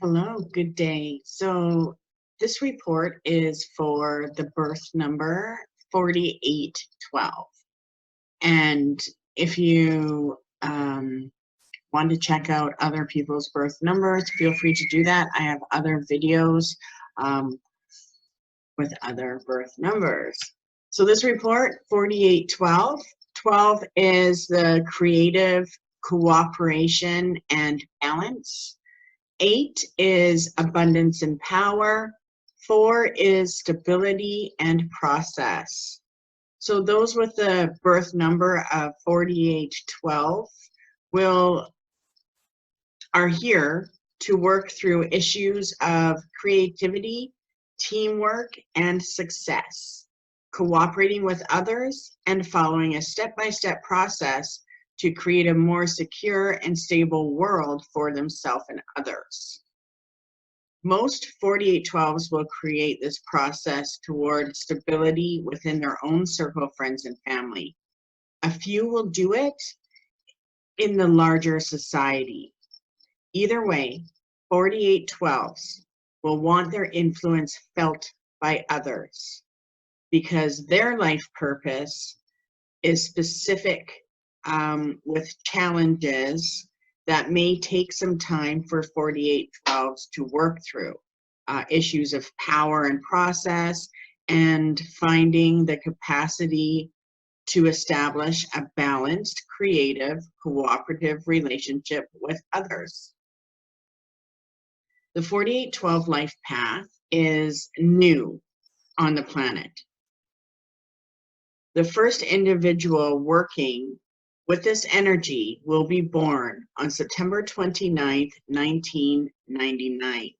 Hello, good day. So this report is for the birth number 4812. And if you want to check out other people's birth numbers, feel free to do that. I have other videos with other birth numbers. So this report, 4812, 12 is the creative cooperation and balance. 8 is abundance and power. 4 is stability and process. So those with the birth number of 4812 are here to work through issues of creativity, teamwork, and success, cooperating with others, and following a step-by-step process to create a more secure and stable world for themselves and others. Most 4812s will create this process toward stability within their own circle of friends and family. A few will do it in the larger society. Either way, 4812s will want their influence felt by others because their life purpose is specific with challenges that may take some time for 4812s to work through. Issues of power and process, and finding the capacity to establish a balanced, creative, cooperative relationship with others. The 4812 life path is new on the planet. The first individual working with this energy will be born on September 29th, 1999.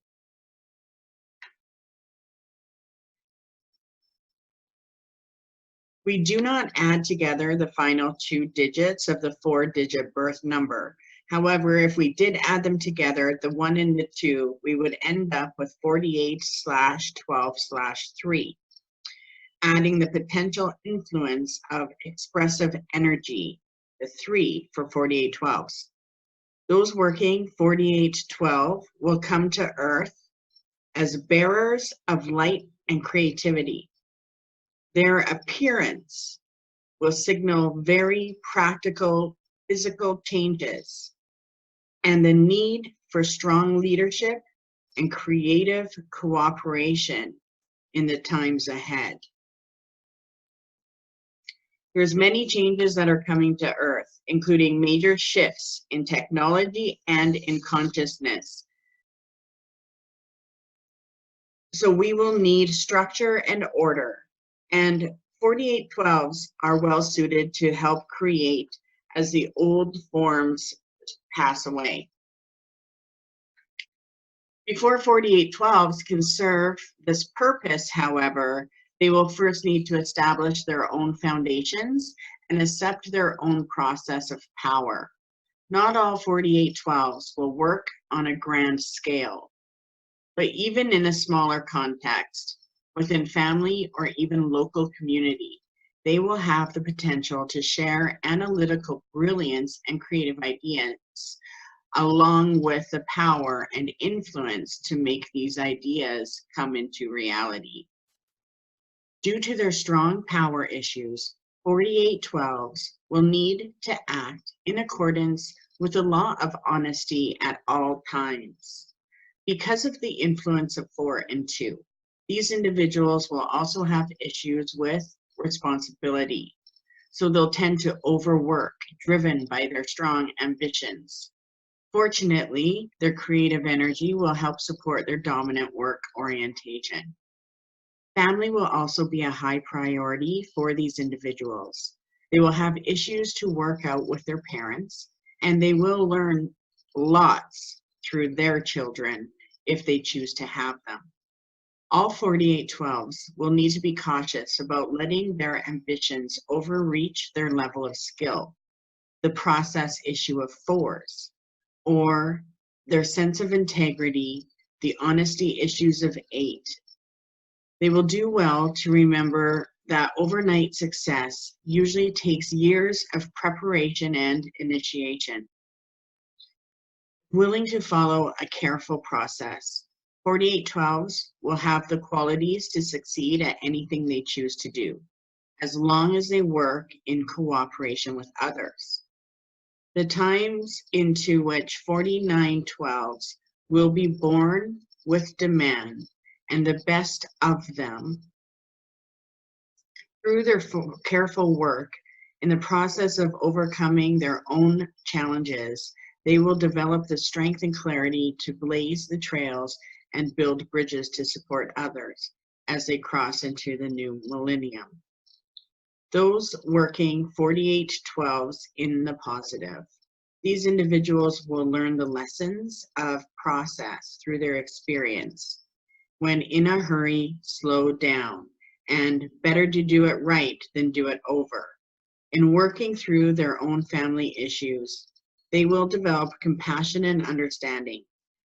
We do not add together the final 2 digits of the 4-digit birth number. However, if we did add them together, the 1 and the 2, we would end up with 48/12/3. Adding the potential influence of expressive energy, the 3 for 4812s. Those working 4812 will come to Earth as bearers of light and creativity. Their appearance will signal very practical physical changes and the need for strong leadership and creative cooperation in the times ahead. There's many changes that are coming to Earth, including major shifts in technology and in consciousness. So we will need structure and order, and 4812s are well suited to help create as the old forms pass away. Before 4812s can serve this purpose, however, they will first need to establish their own foundations and accept their own process of power. Not all 4812s will work on a grand scale, but even in a smaller context, within family or even local community, they will have the potential to share analytical brilliance and creative ideas, along with the power and influence to make these ideas come into reality. Due to their strong power issues, 4812s will need to act in accordance with the law of honesty at all times. Because of the influence of 4 and 2, these individuals will also have issues with responsibility. So they'll tend to overwork, driven by their strong ambitions. Fortunately, their creative energy will help support their dominant work orientation. Family will also be a high priority for these individuals. They will have issues to work out with their parents, and they will learn lots through their children if they choose to have them. All 4812s will need to be cautious about letting their ambitions overreach their level of skill, the process issue of 4s, or their sense of integrity, the honesty issues of 8. They will do well to remember that overnight success usually takes years of preparation and initiation. willing to follow a careful process. 4812s will have the qualities to succeed at anything they choose to do, as long as they work in cooperation with others. The times into which 4912s will be born with demand and the best of them through their careful work in the process of overcoming their own challenges. They will develop the strength and clarity to blaze the trails and build bridges to support others as they cross into the new millennium. Those working 4812s in the positive. These individuals will learn the lessons of process through their experience. When in a hurry, slow down, and better to do it right than do it over. In working through their own family issues, they will develop compassion and understanding.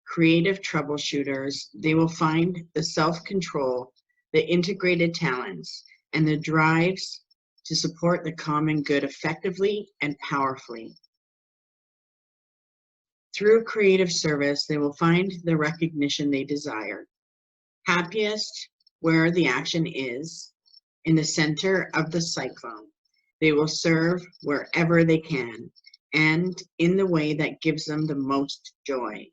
Creative troubleshooters, they will find the self-control, the integrated talents, and the drives to support the common good effectively and powerfully. Through creative service, they will find the recognition they desire. Happiest where the action is, in the center of the cyclone. They will serve wherever they can and in the way that gives them the most joy.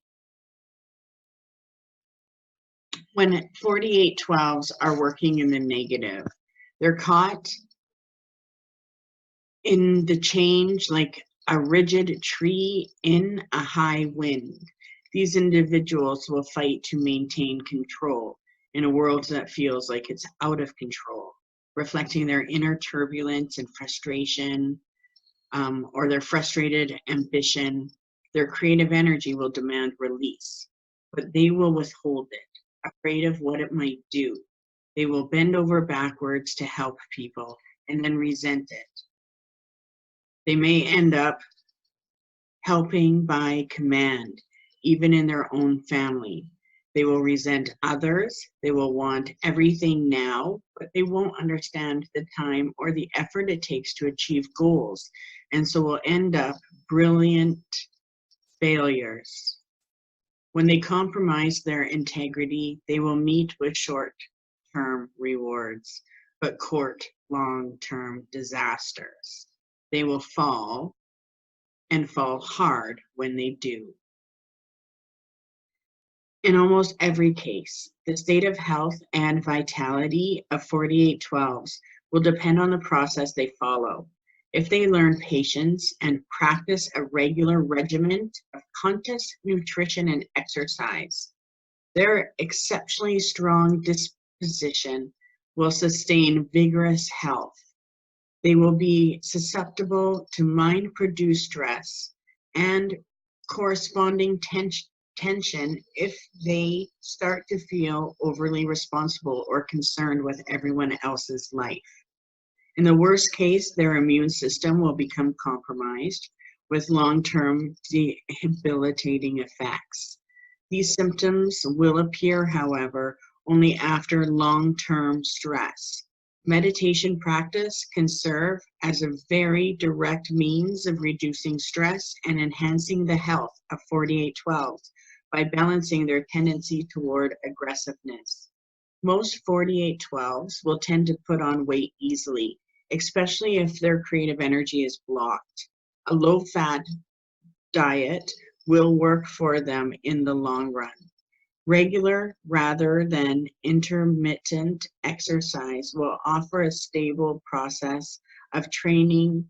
When 4812s are working in the negative, they're caught in the change like a rigid tree in a high wind. These individuals will fight to maintain control in a world that feels like it's out of control, reflecting their inner turbulence and frustration, or their frustrated ambition. Their creative energy will demand release, but they will withhold it, afraid of what it might do. They will bend over backwards to help people and then resent it. They may end up helping by command, even in their own family. They will resent others. They will want everything now, but they won't understand the time or the effort it takes to achieve goals, and so will end up brilliant failures. When they compromise their integrity, they will meet with short-term rewards, but court long-term disasters. They will fall and fall hard when they do. In almost every case, the state of health and vitality of 4812s will depend on the process they follow. If they learn patience and practice a regular regimen of conscious nutrition and exercise, their exceptionally strong disposition will sustain vigorous health. They will be susceptible to mind-produced stress and corresponding tension if they start to feel overly responsible or concerned with everyone else's life. In the worst case, their immune system will become compromised with long-term debilitating effects. These symptoms will appear, however, only after long-term stress. Meditation practice can serve as a very direct means of reducing stress and enhancing the health of 4812s by balancing their tendency toward aggressiveness. Most 4812s will tend to put on weight easily, especially if their creative energy is blocked. A low-fat diet will work for them in the long run. Regular rather than intermittent exercise will offer a stable process of training,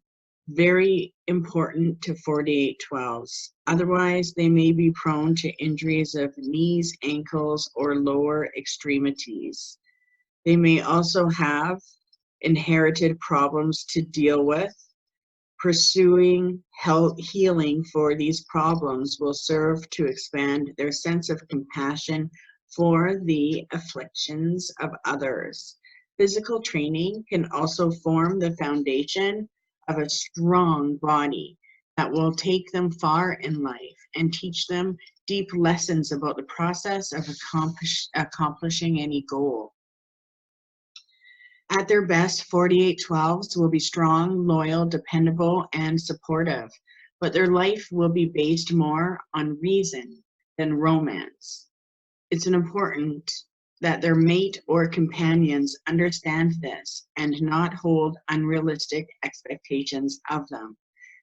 very important to 4812s. Otherwise, they may be prone to injuries of knees, ankles, or lower extremities. They may also have inherited problems to deal with. Pursuing healing for these problems will serve to expand their sense of compassion for the afflictions of others. Physical training can also form the foundation of a strong body that will take them far in life and teach them deep lessons about the process of accomplishing any goal. At their best, 4812s will be strong, loyal, dependable, and supportive. but their life will be based more on reason than romance. It's important that their mate or companions understand this and not hold unrealistic expectations of them.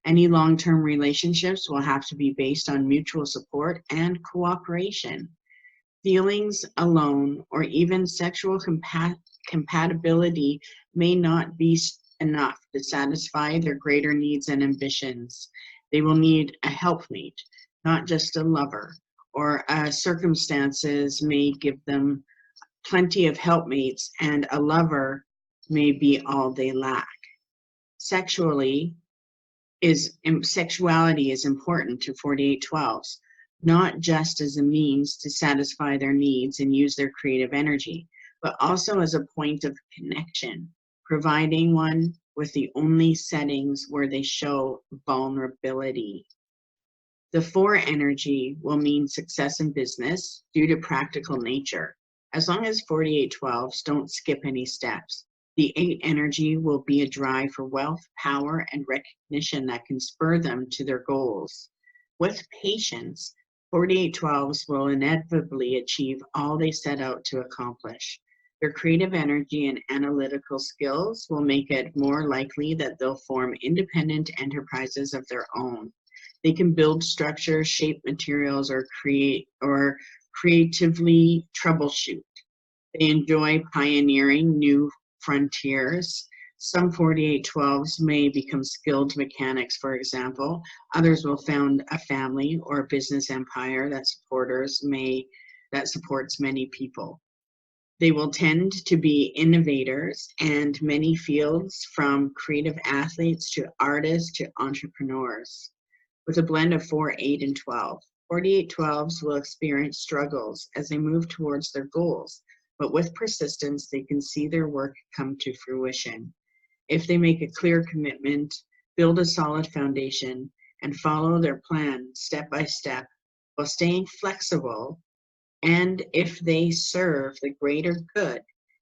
Any long-term relationships will have to be based on mutual support and cooperation. Feelings alone or even sexual compatibility may not be enough to satisfy their greater needs and ambitions. They will need a helpmate, not just a lover, or circumstances may give them plenty of helpmates and a lover may be all they lack. Sexuality is important to 4812s, not just as a means to satisfy their needs and use their creative energy, but also as a point of connection, providing one with the only settings where they show vulnerability. The 4 energy will mean success in business due to practical nature. As long as 4812s don't skip any steps, the 8 energy will be a drive for wealth, power, and recognition that can spur them to their goals. With patience, 4812s will inevitably achieve all they set out to accomplish. Their creative energy and analytical skills will make it more likely that they'll form independent enterprises of their own. They can build structures, shape materials, or creatively troubleshoot. They enjoy pioneering new frontiers. Some 4812s may become skilled mechanics, for example. Others will found a family or a business empire that supports many people. They will tend to be innovators in many fields, from creative athletes to artists to entrepreneurs. With a blend of 4, 8, and 12, 4812s will experience struggles as they move towards their goals, but with persistence, they can see their work come to fruition. If they make a clear commitment, build a solid foundation, and follow their plan step by step while staying flexible, and if they serve the greater good,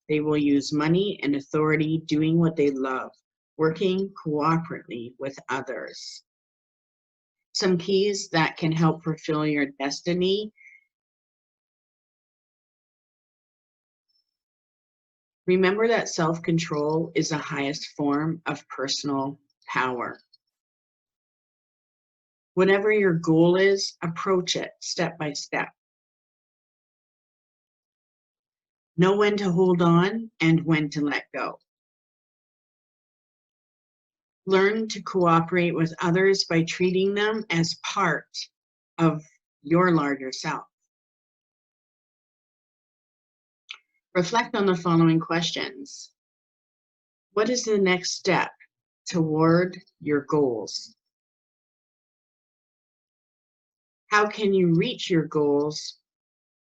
they will use money and authority doing what they love, working cooperatively with others. Some keys that can help fulfill your destiny. Remember that self-control is the highest form of personal power. Whatever your goal is, approach it step by step. Know when to hold on and when to let go. Learn to cooperate with others by treating them as part of your larger self. Reflect on the following questions. What is the next step toward your goals? How can you reach your goals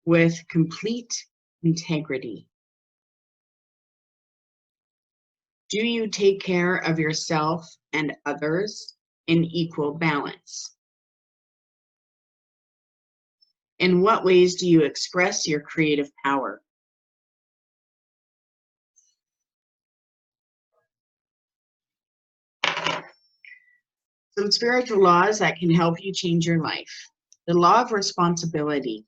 with complete integrity? Do you take care of yourself and others in equal balance? In what ways do you express your creative power? Some spiritual laws that can help you change your life. The law of responsibility.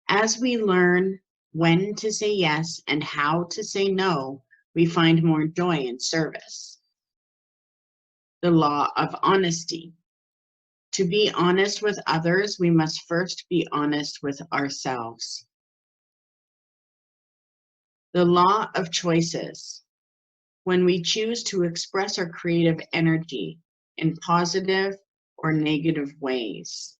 As we learn when to say yes and how to say no, we find more joy in service. The law of honesty. To be honest with others, we must first be honest with ourselves. The law of choices. When we choose to express our creative energy in positive or negative ways.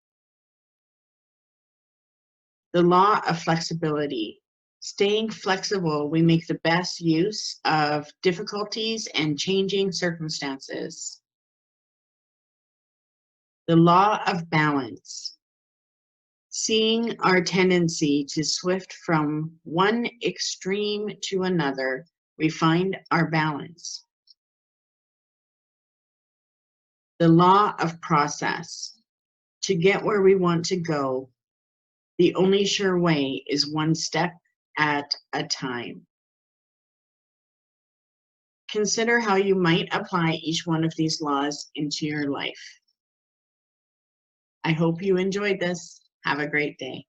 The law of flexibility. Staying flexible, we make the best use of difficulties and changing circumstances. The law of balance. Seeing our tendency to shift from one extreme to another, we find our balance. The law of process. To get where we want to go, the only sure way is one step at a time. Consider how you might apply each one of these laws into your life. I hope you enjoyed this. Have a great day.